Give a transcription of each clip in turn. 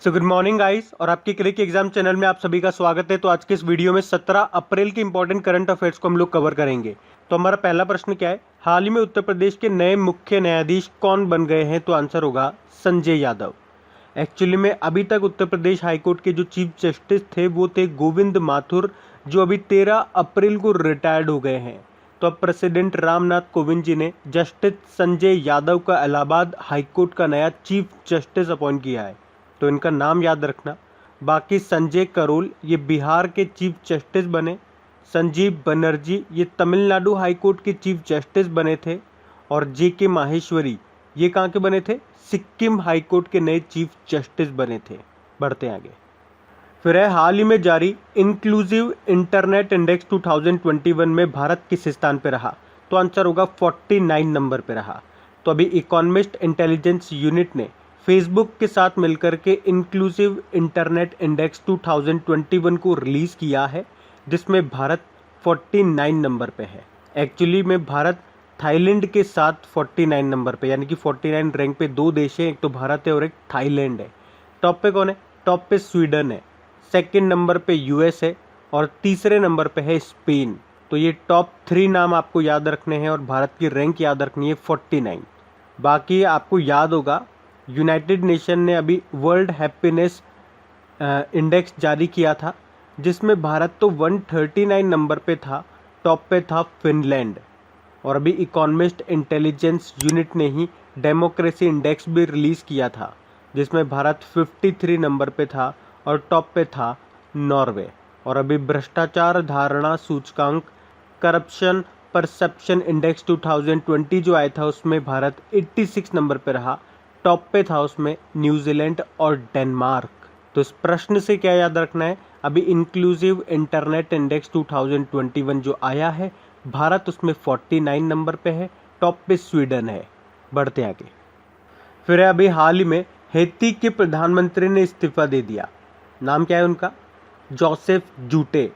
So good morning guys और आपके click exam channel में आप सभी का स्वागत है। तो आज के इस वीडियो में 17 अप्रैल के इंपॉर्टेंट करंट अफेयर्स को हम लोग कवर करेंगे। तो हमारा पहला प्रश्न क्या है, हाल ही में उत्तर प्रदेश के नए मुख्य न्यायाधीश कौन बन गए हैं? तो आंसर होगा संजय यादव। एक्चुअली में अभी तक उत्तर प्रदेश हाईकोर्ट के जो चीफ जस्टिस थे वो थे गोविंद माथुर, जो अभी 13 अप्रैल को रिटायर्ड हो गए हैं। तो अब प्रेसिडेंट रामनाथ कोविंद जी ने जस्टिस संजय यादव का इलाहाबाद हाईकोर्ट का नया चीफ जस्टिस अपॉइंट किया है, तो इनका नाम याद रखना। बाकी संजय करोल ये बिहार के चीफ जस्टिस बने, संजीव बनर्जी ये तमिलनाडु हाईकोर्ट के चीफ जस्टिस बने थे, और जे.के. माहेश्वरी ये कहाँ के बने थे? सिक्किम हाईकोर्ट के नए चीफ जस्टिस बने थे। बढ़ते आगे। फिर है, हाल ही में जारी इंक्लूसिव इंटरनेट इंडेक्स 2021 में भारत किस स्थान पे रहा? तो आंसर होगा 49 नंबर पे रहा। तो अभी इकोनॉमिस्ट इंटेलिजेंस यूनिट ने फेसबुक के साथ मिलकर के इंक्लूसिव इंटरनेट इंडेक्स 2021 को रिलीज किया है, जिसमें भारत 49 नंबर पे है। एक्चुअली में भारत थाईलैंड के साथ 49 नंबर पे, यानी कि 49 रैंक पे दो देश हैं, एक तो भारत है और एक थाईलैंड है। टॉप पे कौन है? टॉप पे स्वीडन है, सेकंड नंबर पे यूएस है और तीसरे नंबर पे है स्पेन। तो ये टॉप 3 नाम आपको याद रखने हैं और भारत की रैंक याद रखनी है 49। बाकी आपको याद होगा यूनाइटेड नेशन ने अभी वर्ल्ड हैप्पीनेस इंडेक्स जारी किया था, जिसमें भारत तो 139 नंबर पे था, टॉप पे था फिनलैंड। और अभी इकोनॉमिस्ट इंटेलिजेंस यूनिट ने ही डेमोक्रेसी इंडेक्स भी रिलीज़ किया था, जिसमें भारत 53 नंबर पे था और टॉप पे था नॉर्वे। और अभी भ्रष्टाचार धारणा सूचकांक करप्शन परसेप्शन इंडेक्स 2020 जो आया था, उसमें भारत 86 नंबर पे रहा, टॉप पे था उसमें न्यूजीलैंड और डेनमार्क। तो इस प्रश्न से क्या याद रखना है, अभी इंक्लूसिव इंटरनेट इंडेक्स 2021 जो आया है, भारत उसमें 49 नंबर पे है, टॉप पे स्वीडन है। बढ़ते आगे। फिर है, अभी हाल ही में हैती के प्रधानमंत्री ने इस्तीफा दे दिया। नाम क्या है उनका? जोसेफ जूटे।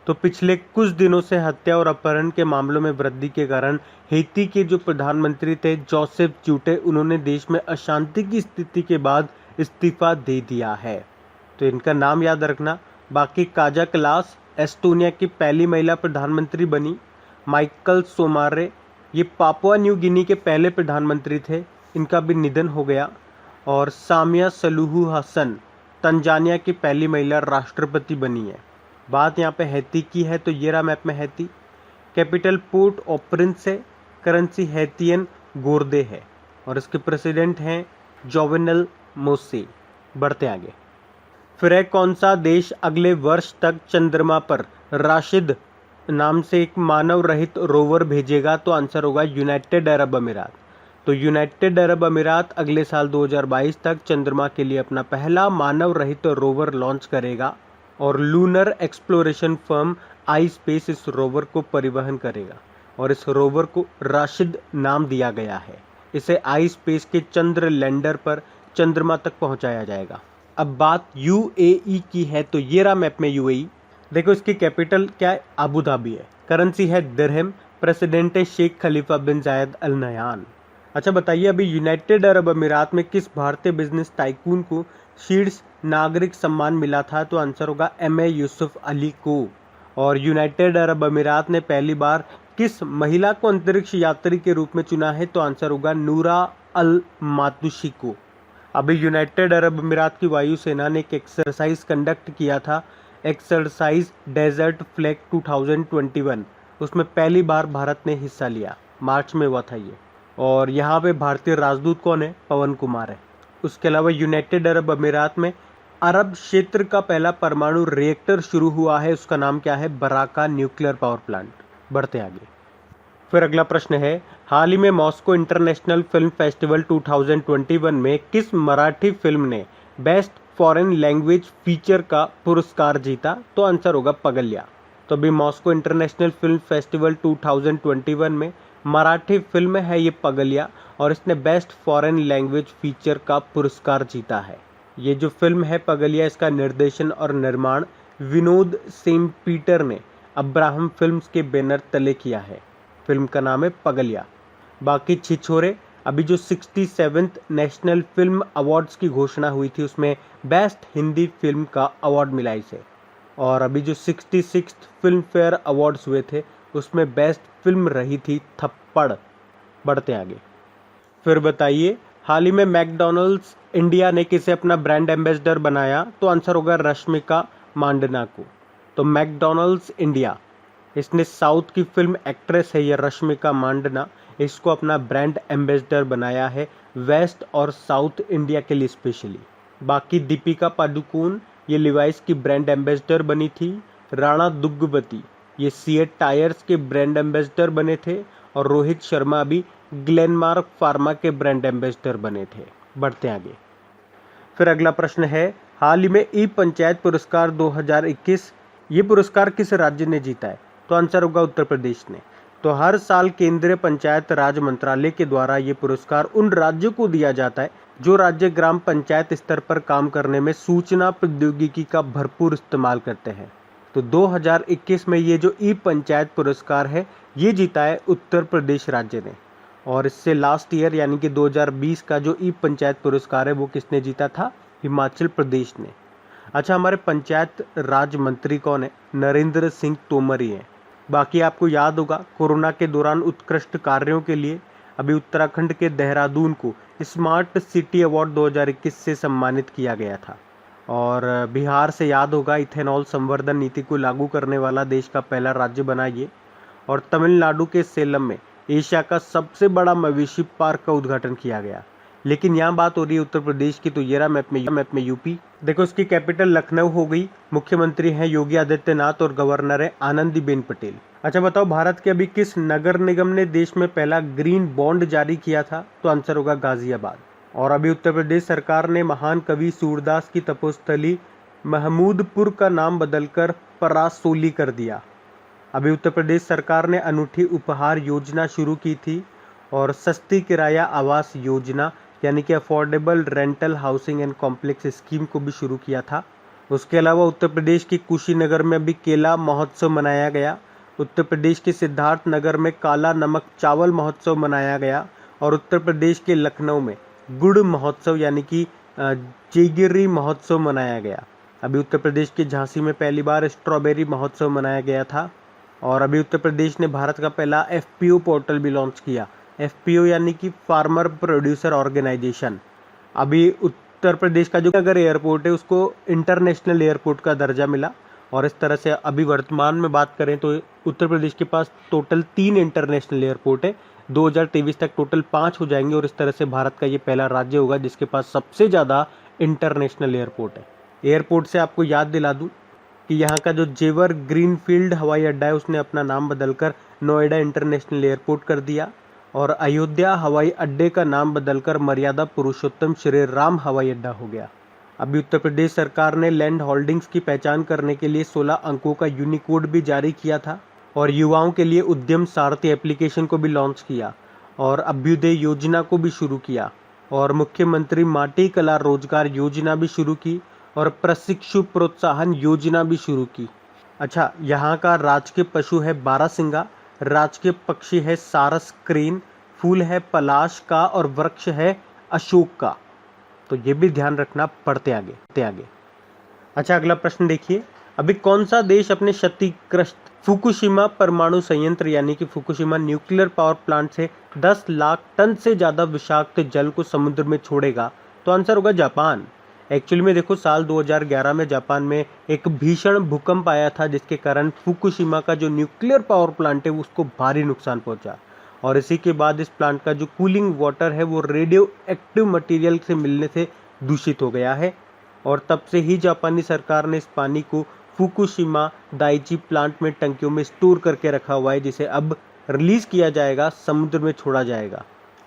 तो पिछले कुछ दिनों से हत्या और अपहरण के मामलों में वृद्धि के कारण हैती के जो प्रधानमंत्री थे जोसेफ जूटे, उन्होंने देश में अशांति की स्थिति के बाद इस्तीफा दे दिया है। तो इनका नाम याद रखना। बाकी काजा क्लास एस्टोनिया की पहली महिला प्रधानमंत्री बनी। माइकल सोमारे ये पापुआ न्यू गिनी के पहले प्रधानमंत्री थे, इनका भी निधन हो गया। और सामिया सलूहू हसन तंजानिया की पहली महिला राष्ट्रपति बनी है। बात यहाँ पे हैती की है, तो ये रहा मैप में Haiti. Capital port of Prince है, करेंसी हैतियन गोर्दे है और इसके प्रेसिडेंट हैं जोवेनल मोसे। बढ़ते आगे। फिर है, कौन सा देश अगले वर्ष तक चंद्रमा पर राशिद नाम से एक मानव रहित रोवर भेजेगा? तो आंसर होगा यूनाइटेड अरब अमीरात। तो यूनाइटेड अरब अमीरात अगले साल 2022 तक चंद्रमा के लिए अपना पहला मानव रहित रोवर लॉन्च करेगा और lunar exploration firm I space इस रोवर को परिवहन करेगा और इस रोवर को राशिद नाम दिया गया है। इसे आई स्पेस के चंद्र लैंडर पर चंद्रमा तक पहुंचाया जाएगा। अब बात यूएई की है, तो ये रहा मैप में यूएई। देखो इसकी कैपिटल क्या है? अबू धाबी है, करेंसी है दिरहम, प्रेसिडेंट है शेख खलीफा बिन जायद अल नहयान। अच्छा बताइए, अभी यूनाइटेड अरब अमीरात में किस भारतीय बिजनेस टाइकून को शीर्ष नागरिक सम्मान मिला था? तो आंसर होगा एम.ए. यूसुफ अली को। और यूनाइटेड अरब अमीरात ने पहली बार किस महिला को अंतरिक्ष यात्री के रूप में चुना है? तो आंसर होगा नूरा अल मातुशी को। अभी यूनाइटेड अरब अमीरात की वायुसेना ने एक एक्सरसाइज कंडक्ट किया था, एक्सरसाइज डेजर्ट फ्लैग 2021। उसमें पहली बार भारत ने हिस्सा लिया, मार्च में हुआ था ये। और यहाँ पे भारतीय राजदूत कौन है? पवन कुमार है। उसके अलावा यूनाइटेड अरब अमीरात में अरब क्षेत्र का पहला परमाणु रिएक्टर शुरू हुआ है, उसका नाम क्या है? Baraka nuclear power plant. बढ़ते आगे। फिर अगला प्रश्न है, हाल ही में मॉस्को इंटरनेशनल फिल्म फेस्टिवल 2021 में किस मराठी फिल्म ने बेस्ट फॉरेन लैंग्वेज फीचर का पुरस्कार जीता? तो आंसर होगा पगल्या। तो अभी मॉस्को इंटरनेशनल फिल्म फेस्टिवल 2021 में मराठी फिल्म है ये पगल्या, और इसने बेस्ट फॉरेन लैंग्वेज फीचर का पुरस्कार जीता है। ये जो फिल्म है पगल्या, इसका निर्देशन और निर्माण विनोद सेम पीटर ने अब्राहम फिल्म्स के बैनर तले किया है। फिल्म का नाम है पगल्या। बाकी छिछोरे अभी जो 67th नेशनल फिल्म अवार्ड्स की घोषणा हुई थी उसमें बेस्ट हिंदी फिल्म का अवार्ड मिला इसे। और अभी जो 66th फिल्म फेयर अवार्ड्स हुए थे उसमें बेस्ट फिल्म रही थी थप्पड़। बढ़ते आगे। फिर बताइए, हाल ही में मैकडॉनल्ड्स इंडिया ने किसे अपना ब्रांड एम्बेसडर बनाया? तो आंसर होगा रश्मिका मांडना को। तो मैकडॉनल्ड्स इंडिया, इसने साउथ की फिल्म एक्ट्रेस है ये रश्मिका मांडना, इसको अपना ब्रांड एम्बेसडर बनाया है वेस्ट और साउथ इंडिया के लिए स्पेशली। बाकी दीपिका पादुकोण ये लिवाइस की ब्रांड एम्बेसडर बनी थी। राणा दुग्गवती ये सीएट टायर्स के ब्रांड एम्बेसडर बने थे। और रोहित शर्मा भी ग्लेनमार्क फार्मा के ब्रांड एम्बेसडर बने थे। बढ़ते आगे। फिर अगला प्रश्न है, हाल ही में ई पंचायत पुरस्कार 2021 ये पुरस्कार किस राज्य ने जीता है? तो आंसर होगा उत्तर प्रदेश ने। तो हर साल केंद्रीय पंचायत राज मंत्रालय के द्वारा ये पुरस्कार उन राज्यों को दिया जाता है जो राज्य ग्राम पंचायत स्तर पर काम करने में सूचना प्रौद्योगिकी का भरपूर इस्तेमाल करते हैं। तो 2021 में ये जो ई पंचायत पुरस्कार है ये जीता है उत्तर प्रदेश राज्य ने। और इससे लास्ट ईयर यानी कि 2020 का जो ई पंचायत पुरस्कार है वो किसने जीता था? हिमाचल प्रदेश ने। अच्छा, हमारे पंचायत राज मंत्री कौन है? नरेंद्र सिंह तोमर ही हैं। बाकी आपको याद होगा कोरोना के दौरान उत्कृष्ट कार्यों के लिए अभी उत्तराखंड के देहरादून को स्मार्ट सिटी अवार्ड 2021 से सम्मानित किया गया था। और बिहार से याद होगा इथेनॉल संवर्धन नीति को लागू करने वाला देश का पहला राज्य बना ये। और तमिलनाडु के सेलम में एशिया का सबसे बड़ा मवेशी पार्क का उद्घाटन किया गया। लेकिन यहाँ बात हो रही है उत्तर प्रदेश की, तो ये रहा मैप में यूपी। देखो इसकी कैपिटल लखनऊ हो गई। मुख्यमंत्री हैं योगी आदित्यनाथ और गवर्नर है आनंदीबेन पटेल। अच्छा बताओ, भारत के अभी किस नगर निगम ने देश में पहला ग्रीन बॉन्ड जारी किया था? तो आंसर होगा गाजियाबाद। और अभी उत्तर प्रदेश सरकार ने महान कवि सूरदास की तपोस्थली महमूदपुर का नाम बदलकर परासोली कर दिया। अभी उत्तर प्रदेश सरकार ने अनूठी उपहार योजना शुरू की थी और सस्ती किराया आवास योजना यानी कि affordable rental housing and complex scheme को भी शुरू किया था। उसके अलावा उत्तर प्रदेश के कुशीनगर में भी केला महोत्सव मनाया गया। उत्तर प्रदेश के सिद्धार्थ नगर में काला नमक चावल महोत्सव मनाया गया। और उत्तर प्रदेश के लखनऊ में गुड़ महोत्सव यानी कि जेगिरी महोत्सव मनाया गया। अभी उत्तर प्रदेश के झांसी में पहली बार स्ट्रॉबेरी महोत्सव मनाया गया था। और अभी उत्तर प्रदेश ने भारत का पहला एफपीओ पोर्टल भी लॉन्च किया। एफपीओ यानी कि फार्मर प्रोड्यूसर ऑर्गेनाइजेशन। अभी उत्तर प्रदेश का जो नगर एयरपोर्ट है उसको इंटरनेशनल एयरपोर्ट का दर्जा मिला। और इस तरह से अभी वर्तमान में बात करें तो उत्तर प्रदेश के पास टोटल 3 इंटरनेशनल एयरपोर्ट है। 2023 तक टोटल 5 हो जाएंगे। और इस तरह से भारत का ये पहला राज्य होगा जिसके पास सबसे ज़्यादा इंटरनेशनल एयरपोर्ट है। एयरपोर्ट से आपको याद दिला दूँ कि यहाँ का जो जेवर ग्रीनफील्ड हवाई अड्डा है उसने अपना नाम बदलकर नोएडा इंटरनेशनल एयरपोर्ट कर दिया। और अयोध्या हवाई अड्डे का नाम बदलकर मर्यादा पुरुषोत्तम श्री राम हवाई अड्डा हो गया। अभी उत्तर प्रदेश सरकार ने लैंड होल्डिंग्स की पहचान करने के लिए 16 अंकों का यूनिकोड भी जारी किया था। और युवाओं के लिए उद्यम सारथी एप्लीकेशन को भी लॉन्च किया। और अभ्युदय योजना को भी शुरू किया। और मुख्यमंत्री माटी कला रोजगार योजना भी शुरू की। और प्रशिक्षु प्रोत्साहन योजना भी शुरू की। अच्छा, यहाँ का राजकीय पशु है बारहसिंगा, राजकीय पक्षी है सारस क्रेन, फूल है पलाश का और वृक्ष है अशोक का। तो ये भी ध्यान रखना। पढ़ते आगे। अच्छा, अगला प्रश्न देखिए, अभी कौन सा देश अपने क्षतिग्रस्त फुकुशिमा परमाणु संयंत्र यानी कि फुकुशिमा न्यूक्लियर पावर प्लांट से 10 लाख टन से ज़्यादा विषाक्त जल को समुद्र में छोड़ेगा? तो आंसर होगा जापान। एक्चुअली में देखो साल 2011 में जापान में एक भीषण भूकंप आया था जिसके कारण फुकुशिमा का जो न्यूक्लियर पावर प्लांट है उसको भारी नुकसान पहुंचा। और इसी के बाद इस प्लांट का जो कूलिंग वाटर है वो रेडियो एक्टिव मटेरियल से मिलने से दूषित हो गया है। और तब से ही जापानी सरकार ने इस पानी को फुकुशिमा दाइची प्लांट में टंकियों में स्टोर करके रखा हुआ है जिसे अब रिलीज किया जाएगा, समुद्र में छोड़ा जाएगा।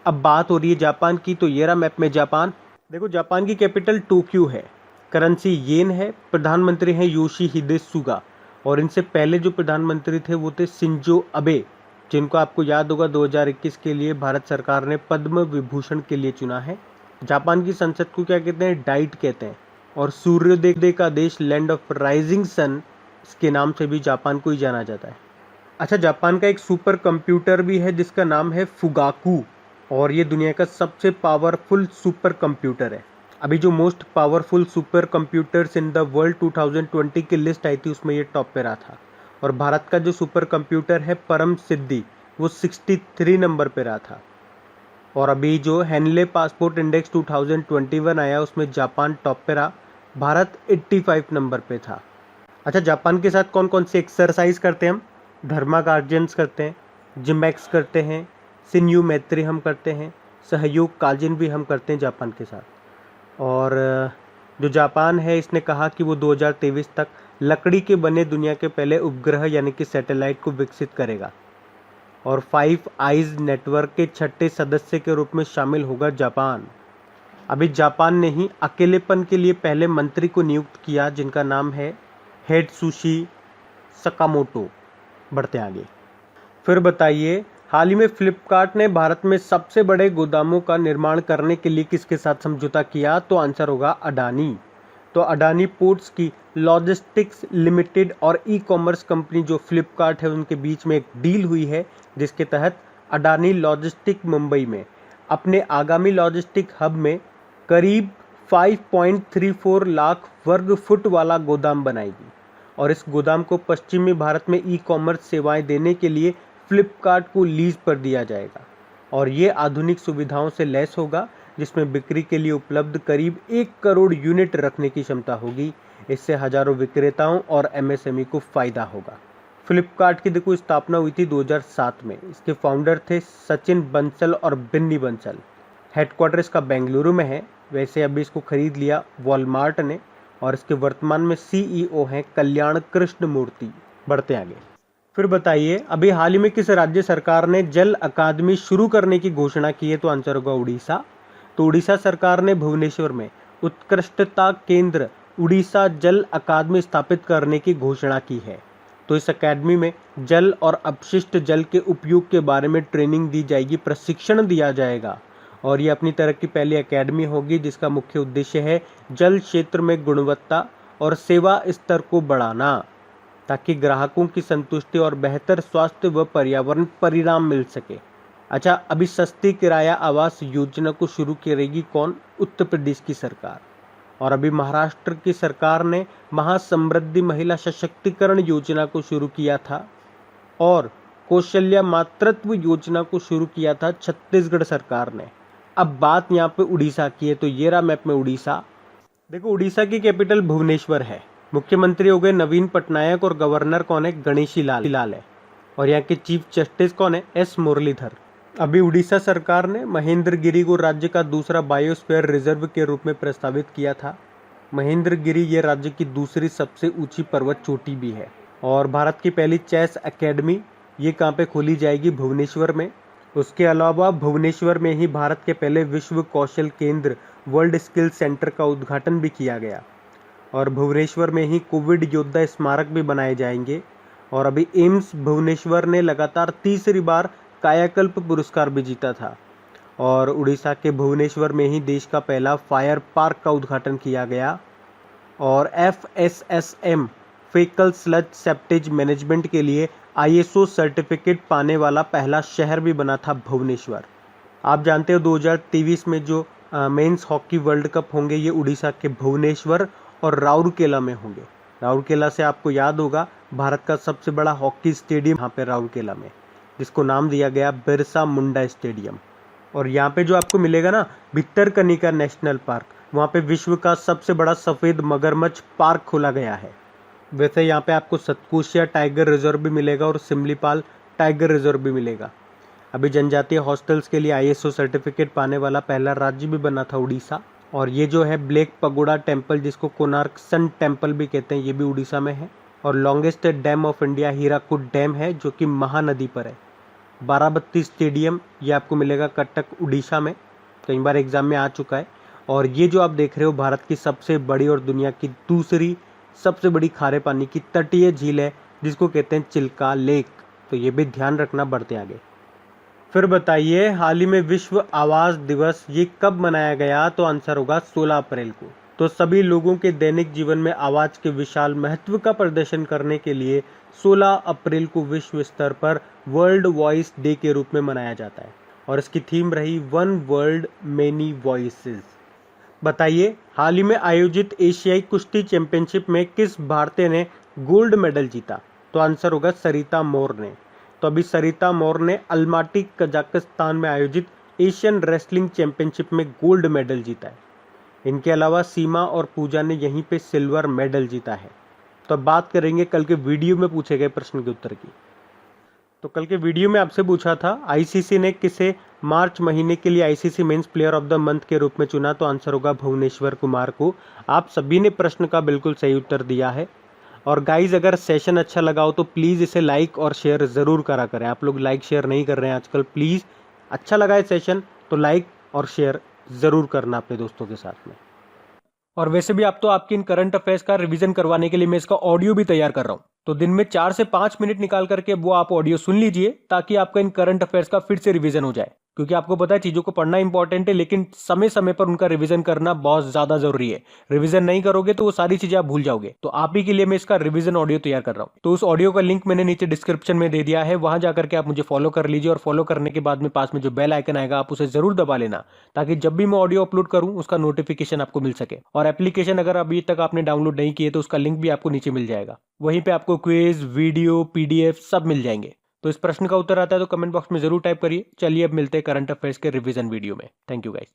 अब बात हो रही है जापान की, तो ये रहा मैप में जापान। देखो जापान की कैपिटल टोक्यो है, करेंसी येन है, प्रधानमंत्री हैं योशिहिदे सुगा। और इनसे पहले जो प्रधानमंत्री थे वो थे शिंजो अबे, जिनको आपको याद होगा 2021 के लिए भारत सरकार ने पद्म विभूषण के लिए चुना है। जापान की संसद को क्या कहते हैं? डाइट कहते हैं। और सूर्योदय का देश, लैंड ऑफ राइजिंग सन, इसके नाम से भी जापान को ही जाना जाता है। अच्छा, जापान का एक सुपर कंप्यूटर भी है जिसका नाम है फुगाकू। और ये दुनिया का सबसे पावरफुल सुपर कंप्यूटर है। अभी जो most powerful super computers in the world 2020 की लिस्ट आई थी उसमें ये टॉप पे रहा था। और भारत का जो सुपर कंप्यूटर है परम सिद्धि वो 63 नंबर पे रहा था। और अभी जो हेनले पासपोर्ट इंडेक्स 2021 आया उसमें जापान टॉप पे रहा, भारत 85 नंबर पे था। अच्छा, जापान के साथ कौन कौन सी एक्सरसाइज करते हैं हम? धर्मा गार्जियंस करते हैं, जिमैक्स करते हैं, सिन्यू मैत्री हम करते हैं, सहयोग काजिन भी हम करते हैं जापान के साथ। और जो जापान है इसने कहा कि वो 2023 तक लकड़ी के बने दुनिया के पहले उपग्रह यानी कि सैटेलाइट को विकसित करेगा। और 5 आइज नेटवर्क के छठे सदस्य के रूप में शामिल होगा जापान। अभी जापान ने ही अकेलेपन के लिए पहले मंत्री को नियुक्त किया जिनका नाम है हेटसुशी सकामोटो। बढ़ते आगे। फिर बताइए, हाल ही में फ्लिपकार्ट ने भारत में सबसे बड़े गोदामों का निर्माण करने के लिए किसके साथ समझौता किया? तो आंसर होगा अडानी। तो अडानी पोर्ट्स की लॉजिस्टिक्स लिमिटेड और ई कॉमर्स कंपनी जो फ्लिपकार्ट है उनके बीच में एक डील हुई है जिसके तहत अडानी लॉजिस्टिक मुंबई में अपने आगामी लॉजिस्टिक हब में करीब 5.34 लाख वर्ग फुट वाला गोदाम बनाएगी। और इस गोदाम को पश्चिमी भारत में ई कॉमर्स सेवाएं देने के लिए फ्लिपकार्ट को लीज पर दिया जाएगा। और ये आधुनिक सुविधाओं से लैस होगा जिसमें बिक्री के लिए उपलब्ध करीब 1 करोड़ यूनिट रखने की क्षमता होगी। इससे हजारों विक्रेताओं और एमएसएमई को फायदा होगा। फ्लिपकार्ट की देखो स्थापना हुई थी 2007 में। इसके फाउंडर थे सचिन बंसल और बिन्नी बंसल। हेडक्वार्टर इसका बेंगलुरु में है। वैसे अभी इसको खरीद लिया वॉलमार्ट ने। और इसके वर्तमान में सीईओ हैं कल्याण कृष्ण मूर्ति। बढ़ते आगे। फिर बताइए, अभी हाल ही में किस राज्य सरकार ने जल अकादमी शुरू करने की घोषणा की है? तो आंसर होगा उड़ीसा। तो उड़ीसा सरकार ने भुवनेश्वर में उत्कृष्टता केंद्र उड़ीसा जल अकादमी स्थापित करने की घोषणा की है। तो इस अकादमी में जल और अपशिष्ट जल के उपयोग के बारे में ट्रेनिंग दी जाएगी, प्रशिक्षण दिया जाएगा। और ये अपनी तरह की पहली अकेडमी होगी जिसका मुख्य उद्देश्य है जल क्षेत्र में गुणवत्ता और सेवा स्तर को बढ़ाना ताकि ग्राहकों की संतुष्टि और बेहतर स्वास्थ्य व पर्यावरण परिणाम मिल सके। अच्छा, अभी सस्ती किराया आवास योजना को शुरू करेगी कौन? उत्तर प्रदेश की सरकार। और अभी महाराष्ट्र की सरकार ने महासमृद्धि महिला सशक्तिकरण योजना को शुरू किया था। और कौशल्या मातृत्व योजना को शुरू किया था छत्तीसगढ़ सरकार ने। अब बात यहाँ पे उड़ीसा की है। तो ये रहा मैप में उड़ीसा। देखो, उड़ीसा की कैपिटल भुवनेश्वर है। मुख्यमंत्री हो गए नवीन पटनायक और गवर्नर कौन है? गणेशी लाल है। और यहाँ के चीफ जस्टिस कौन है? एस मुरलीधर। अभी उड़ीसा सरकार ने महेंद्रगिरी को राज्य का दूसरा बायोस्फीयर रिजर्व के रूप में प्रस्तावित किया था। महेंद्रगिरी ये राज्य की दूसरी सबसे ऊंची पर्वत चोटी भी है। और भारत की पहली चेस एकेडमी ये कहाँ पे खोली जाएगी? भुवनेश्वर में। उसके अलावा भुवनेश्वर में ही भारत के पहले विश्व कौशल केंद्र वर्ल्ड स्किल सेंटर का उद्घाटन भी किया गया। और भुवनेश्वर में ही कोविड योद्धा स्मारक भी बनाए जाएंगे। और अभी एम्स भुवनेश्वर ने लगातार तीसरी बार कायाकल्प पुरस्कार भी जीता था। और उड़ीसा के भुवनेश्वर में ही देश का पहला फायर पार्क का उद्घाटन किया गया। और FSSM फेकल स्लज सेप्टेज मैनेजमेंट के लिए ISO सर्टिफिकेट पाने वाला पहला शहर भी बना था भुवनेश्वर। आप जानते हो 2023 में जो मेंस हॉकी वर्ल्ड कप होंगे ये उड़ीसा के भुवनेश्वर और राउरकेला में होंगे। राउरकेला से आपको याद होगा भारत का सबसे बड़ा हॉकी स्टेडियम यहाँ पे राउरकेला में, जिसको नाम दिया गया बिरसा मुंडा स्टेडियम। और यहाँ पे जो आपको मिलेगा ना भितरकनिका नेशनल पार्क, वहाँ पे विश्व का सबसे बड़ा सफ़ेद मगरमच्छ पार्क खोला गया है। वैसे यहाँ पे आपको सतकोशिया टाइगर रिजर्व भी मिलेगा और सिमलीपाल टाइगर रिजर्व भी मिलेगा। अभी जनजातीय हॉस्टल्स के लिए ISO सर्टिफिकेट पाने वाला पहला राज्य भी बना था उड़ीसा। और ये जो है ब्लैक पगोडा टेम्पल जिसको कोणार्क सन टेम्पल भी कहते हैं, ये भी उड़ीसा में है। और longest dam of India Hirakud dam है जो कि महानदी पर है। बाराबत्ती स्टेडियम ये आपको मिलेगा कटक उड़ीसा में, कई बार एग्जाम में आ चुका है। और ये जो आप देख रहे हो भारत की सबसे बड़ी और दुनिया की दूसरी सबसे बड़ी खारे पानी की तटीय झील है जिसको कहते हैं चिल्का लेक। तो ये भी ध्यान रखना। बढ़ते आगे। फिर बताइए, हाल ही में विश्व आवास दिवस ये कब मनाया गया? तो आंसर होगा 16 अप्रैल को। तो सभी लोगों के दैनिक जीवन में आवाज के विशाल महत्व का प्रदर्शन करने के लिए 16 अप्रैल को विश्व स्तर पर वर्ल्ड वॉइस डे के रूप में मनाया जाता है। और इसकी थीम रही वन वर्ल्ड मेनी वॉइसेस। बताइए, हाल ही में आयोजित एशियाई कुश्ती चैंपियनशिप में किस भारतीय ने गोल्ड मेडल जीता? तो आंसर होगा सरिता मोर ने। तो अभी सरिता मोर ने अलमाटी कजाकिस्तान में आयोजित एशियन रेसलिंग चैंपियनशिप में गोल्ड मेडल जीता है। इनके अलावा सीमा और पूजा ने यहीं पे सिल्वर मेडल जीता है। तो अब बात करेंगे कल के वीडियो में पूछे गए प्रश्न के उत्तर की। तो कल के वीडियो में आपसे पूछा था आईसीसी ने किसे मार्च महीने के लिए ICC men's player of the month के रूप में चुना? तो आंसर होगा भुवनेश्वर कुमार को। आप सभी ने प्रश्न का बिल्कुल सही उत्तर दिया है। और गाइज, अगर सेशन अच्छा लगा हो तो प्लीज़ इसे लाइक और शेयर ज़रूर करा करें। आप लोग लाइक शेयर नहीं कर रहे हैं आजकल। प्लीज़, अच्छा लगा है सेशन तो लाइक और शेयर ज़रूर करना अपने दोस्तों के साथ में। और वैसे भी आप तो आपकी इन करंट अफेयर्स का रिवीजन करवाने के लिए मैं इसका ऑडियो भी तैयार कर रहा हूं। तो दिन में 4 से 5 मिनट निकाल करके वो आप ऑडियो सुन लीजिए, ताकि आपका इन करंट अफेयर्स का फिर से रिवीजन हो जाए। क्योंकि आपको पता है चीजों को पढ़ना इंपॉर्टेंट है, लेकिन समय समय पर उनका रिवीजन करना बहुत ज्यादा जरूरी है। रिवीजन नहीं करोगे तो वो सारी चीजें आप भूल जाओगे। तो आप ही के लिए मैं इसका रिवीजन ऑडियो तैयार कर रहा हूं। तो उस ऑडियो का लिंक मैंने नीचे डिस्क्रिप्शन में दे दिया है, वहां जाकर के आप मुझे फॉलो कर लीजिए। और फॉलो करने के बाद में पास में जो बेल आइकन आएगा आप उसे जरूर दबा लेना, ताकि जब भी मैं ऑडियो अपलोड करूं उसका नोटिफिकेशन आपको मिल सके। और एप्लीकेशन अगर अभी तक आपने डाउनलोड नहीं किए तो उसका लिंक भी आपको नीचे मिल जाएगा। वहीं पे आपको क्विज, वीडियो, पीडीएफ सब मिल जाएंगे। तो इस प्रश्न का उत्तर आता है तो कमेंट बॉक्स में जरूर टाइप करिए। चलिए अब मिलते हैं करंट अफेयर्स के रिवीजन वीडियो में। Thank you guys.